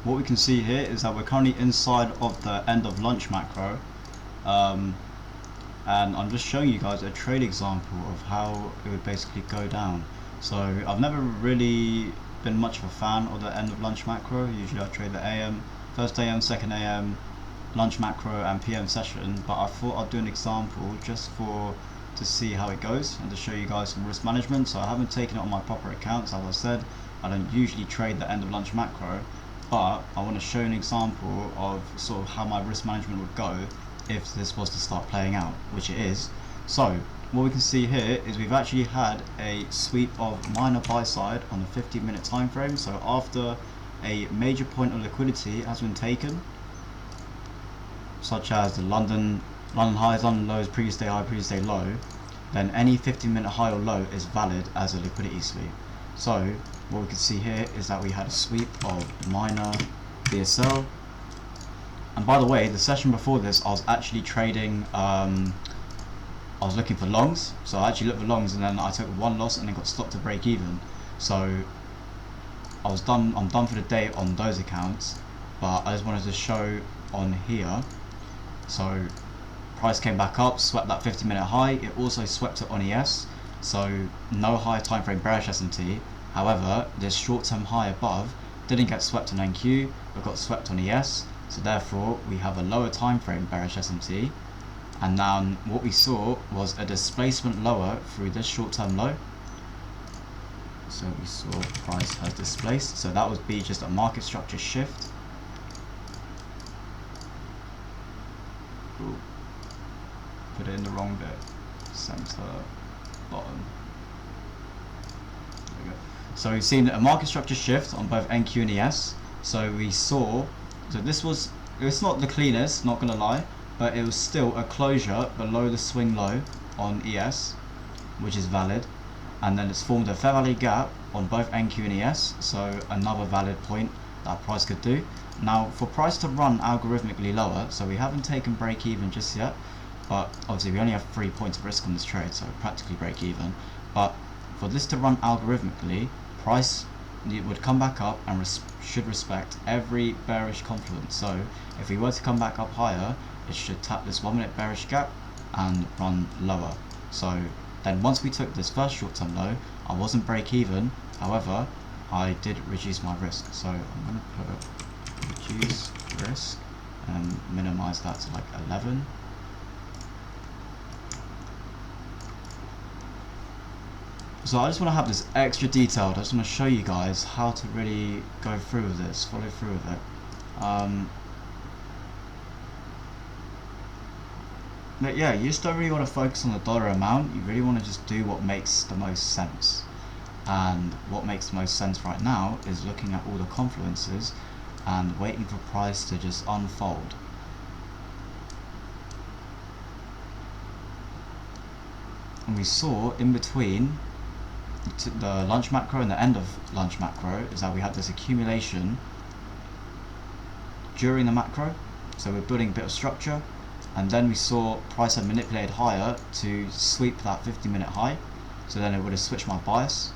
what we can see here is that we're currently inside of the end of lunch macro, and I'm just showing you guys a trade example of how it would basically go down. So I've never really been much of a fan of the end of lunch macro. Usually I trade the AM, first AM, second AM, lunch macro and PM session, but I thought I'd do an example just to see how it goes and to show you guys some risk management. So I haven't taken it on my proper accounts. As I said, I don't usually trade the end of lunch macro, but I want to show an example of sort of how my risk management would go if this was to start playing out, which it is. So what we can see here is we've actually had a sweep of minor buy side on the 15-minute time frame. So after a major point of liquidity has been taken, such as the London highs, London lows, previous day high, previous day low, then any 15-minute high or low is valid as a liquidity sweep. So what we can see here is that we had a sweep of minor BSL. And by the way, the session before this, I was actually trading, I was looking for longs, so I actually looked for longs and then I took one loss and then got stopped to break even. So I'm done for the day on those accounts, but I just wanted to show on here. So price came back up, swept that 50-minute high. It also swept it on ES, so no higher time frame bearish SMT. However, this short-term high above didn't get swept on NQ, but got swept on ES. So therefore, we have a lower time frame bearish SMT. And now what we saw was a displacement lower through this short-term low. So we saw price has displaced. So that would be just a market structure shift. Ooh. Put it in the wrong bit. Center, bottom. There we go. So we've seen a market structure shift on both NQ and ES. So we saw, it's not the cleanest, not gonna lie, but it was still a closure below the swing low on ES, which is valid. And then it's formed a fair value gap on both NQ and ES, so another valid point that price could do. Now for price to run algorithmically lower, so we haven't taken break even just yet, but obviously we only have 3 points of risk on this trade, so practically break even. But for this to run algorithmically, price would come back up and should respect every bearish confluence. So if we were to come back up higher, it should tap this 1 minute bearish gap and run lower. So then once we took this first short-term low, I wasn't break even, however I did reduce my risk. So I'm going to put reduce risk and minimize that to like 11. So I just want to have this extra detailed. I just want to show you guys how to really go through with this, follow through with it. But yeah, you just don't really want to focus on the dollar amount. You really want to just do what makes the most sense. And what makes the most sense right now is looking at all the confluences and waiting for price to just unfold. And we saw in between the lunch macro and the end of lunch macro is that we had this accumulation during the macro. So we're building a bit of structure, and then we saw price had manipulated higher to sweep that 50-minute high. So then it would have switched my bias.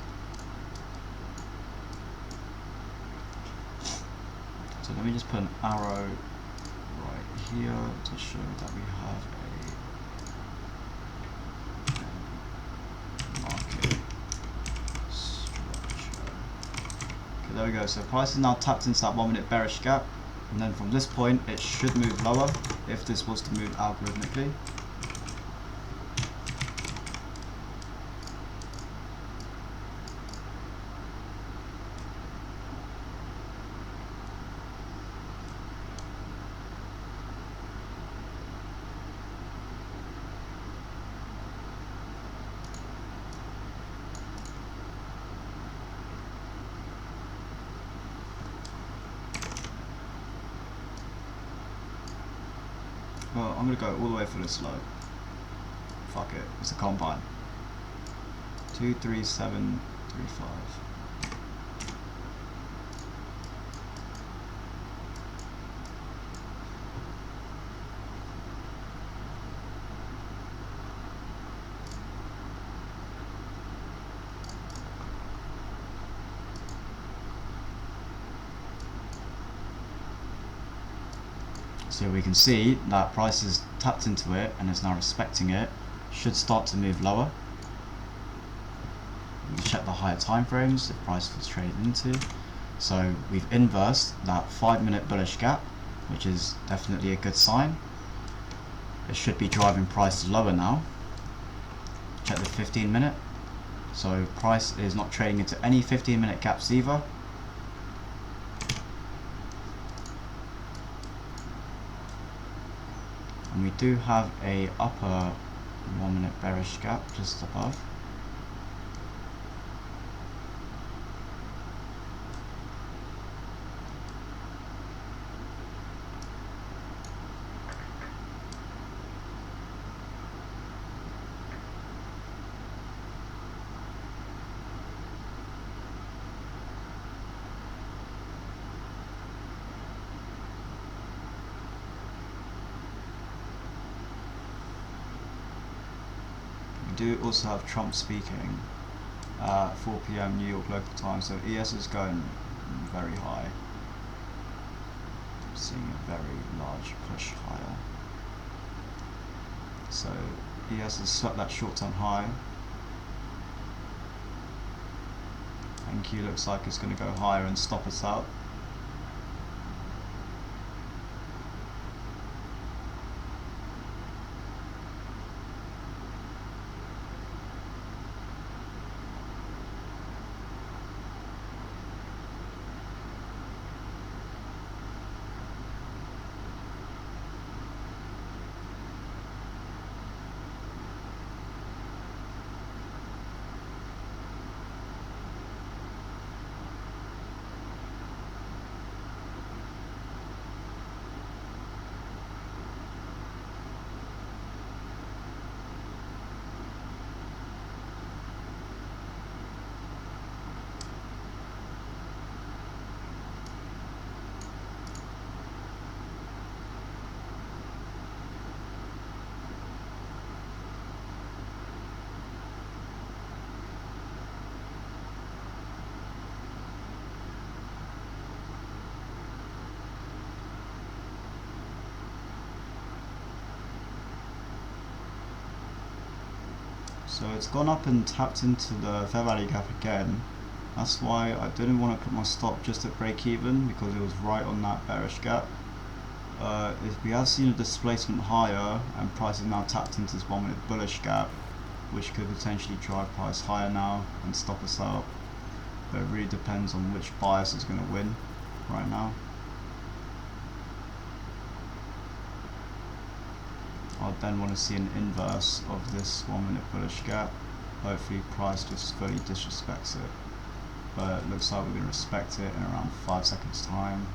So let me just put an arrow right here to show that we have a market structure. Okay, there we go. So price is now tapped into that 1 minute bearish gap, and then from this point it should move lower if this was to move algorithmically. Well, I'm going to go all the way for this low. Fuck it, it's a combine. 23735. So we can see that price is tapped into it and is now respecting it. Should start to move lower. We can check the higher time frames if price was traded into. So we've inversed that 5-minute bullish gap, which is definitely a good sign. It should be driving price lower now. Check the 15-minute. So price is not trading into any 15-minute gaps either. And we do have a upper 1-minute bearish gap just above. We do also have Trump speaking at 4 PM New York local time, so ES is going very high. I'm seeing a very large push higher. So ES has swept that short-term high. NQ looks like it's going to go higher and stop us out. So it's gone up and tapped into the fair value gap again. That's why I didn't want to put my stop just at break even, because it was right on that bearish gap. If we have seen a displacement higher and price is now tapped into this 1-minute bullish gap, which could potentially drive price higher now and stop us out. But it really depends on which bias is going to win right now. I'd then want to see an inverse of this 1-minute bullish gap. Hopefully price just fully disrespects it. But it looks like we're going to respect it in around 5 seconds time.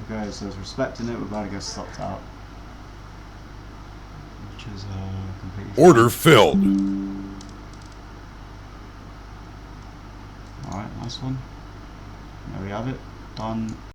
Okay, so it's respecting it, we're about to get stopped out. Which is completely Order filled. Alright, nice one. There we have it. Done.